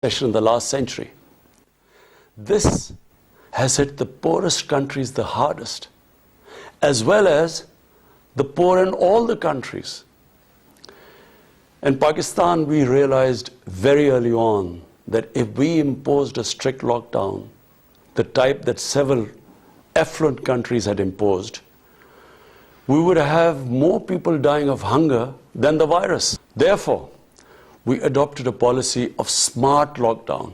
in the last century. This has hit the poorest countries the hardest, as well as the poor in all the countries. In Pakistan, we realized very early on that if we imposed a strict lockdown, the type that several affluent countries had imposed, we would have more people dying of hunger than the virus. Therefore, we adopted a policy of smart lockdown.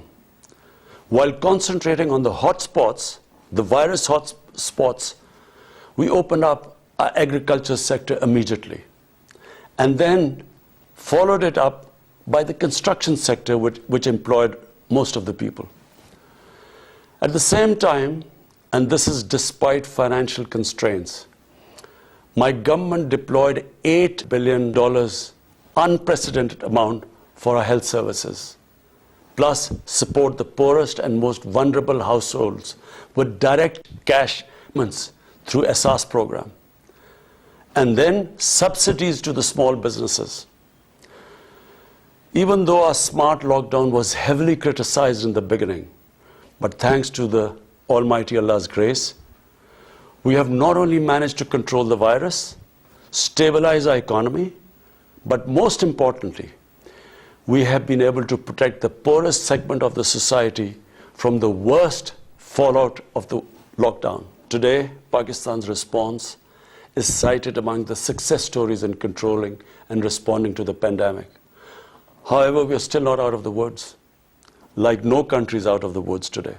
While concentrating on the hotspots, the virus hotspots, we opened up our agriculture sector immediately, and then followed it up by the construction sector, which employed most of the people. At the same time, and this is despite financial constraints, my government deployed $8 billion, unprecedented amount, for our health services, plus support the poorest and most vulnerable households with direct cash payments through SARS program, and then subsidies to the small businesses. Even though our smart lockdown was heavily criticized in the beginning, but thanks to the Almighty Allah's grace, we have not only managed to control the virus, stabilize our economy, but most importantly, we have been able to protect the poorest segment of the society from the worst fallout of the lockdown. Today, Pakistan's response is cited among the success stories in controlling and responding to the pandemic. However, we are still not out of the woods, like no country is out of the woods today.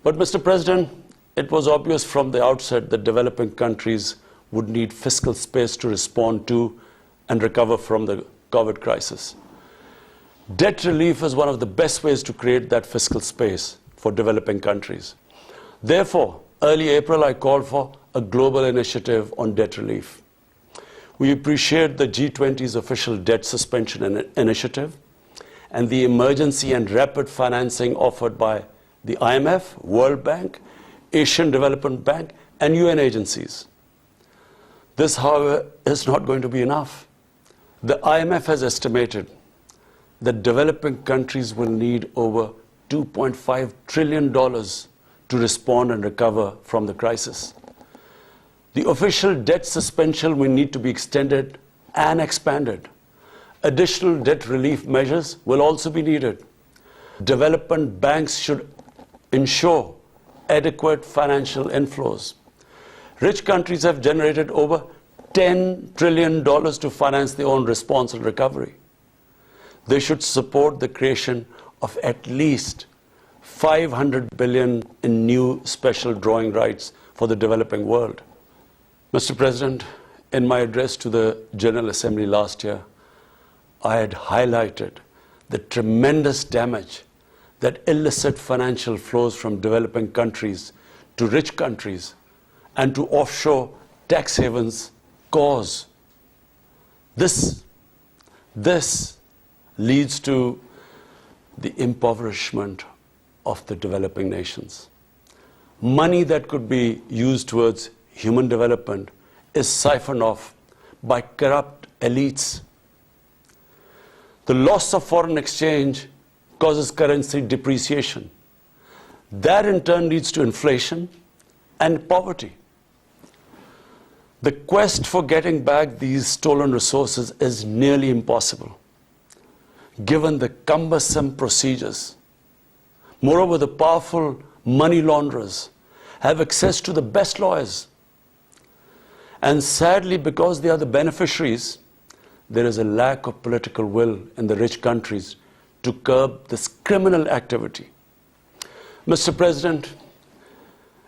But, Mr. President, it was obvious from the outset that developing countries would need fiscal space to respond to and recover from the COVID crisis. Debt relief is one of the best ways to create that fiscal space for developing countries. Therefore, early April, I called for a global initiative on debt relief. We appreciate the G20's official debt suspension initiative and the emergency and rapid financing offered by the IMF, World Bank, Asian Development Bank, and UN agencies. This, however, is not going to be enough. The IMF has estimated that developing countries will need over $2.5 trillion to respond and recover from the crisis. The official debt suspension will need to be extended and expanded. Additional debt relief measures will also be needed. Development banks should ensure adequate financial inflows. Rich countries have generated over $10 trillion to finance their own response and recovery. They should support the creation of at least $500 billion in new special drawing rights for the developing world. Mr. President, in my address to the General Assembly last year, I had highlighted the tremendous damage that illicit financial flows from developing countries to rich countries and to offshore tax havens cause. This leads to the impoverishment of the developing nations. Money that could be used towards human development is siphoned off by corrupt elites. The loss of foreign exchange causes currency depreciation. That in turn leads to inflation and poverty. The quest for getting back these stolen resources is nearly impossible, given the cumbersome procedures. Moreover, the powerful money launderers have access to the best lawyers. And sadly, because they are the beneficiaries, there is a lack of political will in the rich countries to curb this criminal activity. Mr. President,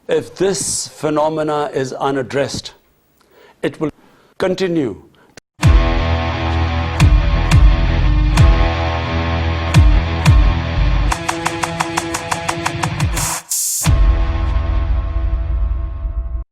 if this phenomena is unaddressed, it will continue